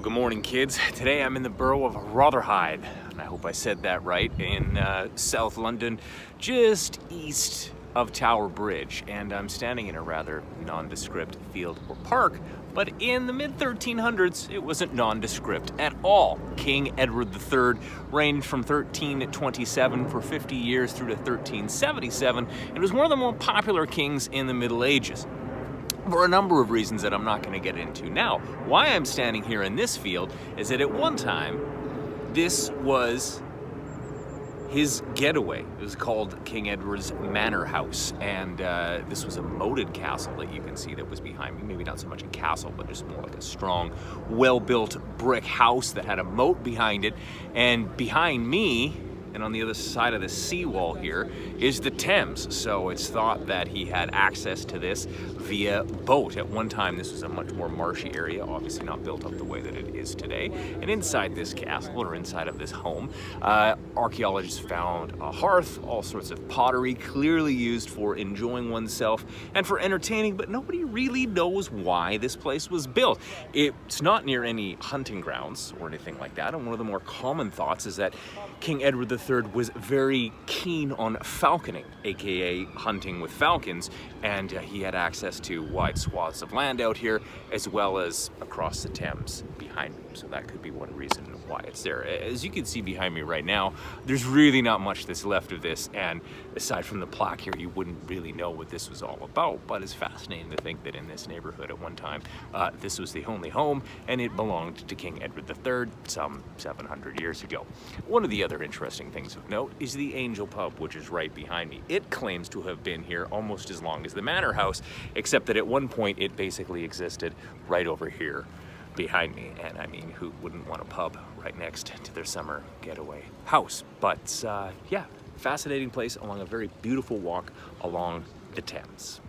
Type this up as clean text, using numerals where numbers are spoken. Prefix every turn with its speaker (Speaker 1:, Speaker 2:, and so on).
Speaker 1: good morning, kids. Today I'm in the borough of Rotherite, and I hope I said that right, in South London, just east of Tower Bridge. And I'm standing in a rather nondescript field or park, but in the mid-1300s, it wasn't nondescript at all. King Edward III reigned from 1327 for 50 years through to 1377, and was one of the more popular kings in the Middle Ages, for a number of reasons that I'm not going to get into now. Why I'm standing here in this field is that at one time, this was his getaway. It was called King Edward's Manor House, and this was a moated castle that you can see that was behind me. Maybe not so much a castle, but just more like a strong, well-built brick house that had a moat behind it. And behind me, and on the other side of the seawall here, is the Thames. So it's thought that he had access to this via boat. At one time, this was a much more marshy area, obviously not built up the way that it is today. And inside this castle, or inside of this home, archaeologists found a hearth, all sorts of pottery, clearly used for enjoying oneself and for entertaining, but nobody really knows why this place was built. It's not near any hunting grounds or anything like that, and one of the more common thoughts is that King Edward III was very keen on falconing, aka hunting with falcons, and he had access to wide swaths of land out here, as well as across the Thames behind me. So that could be one reason why it's there. As you can see behind me right now, there's really not much that's left of this, and aside from the plaque here, you wouldn't really know what this was all about, but it's fascinating to think that in this neighborhood at one time, this was the only home, and it belonged to King Edward III some 700 years ago. One of the other interesting things of note is the Angel Pub, which is right behind me. It claims to have been here almost as long as the Manor House, except that at one point it basically existed right over here behind me. And I mean, who wouldn't want a pub right next to their summer getaway house? But yeah, fascinating place along a very beautiful walk along the Thames.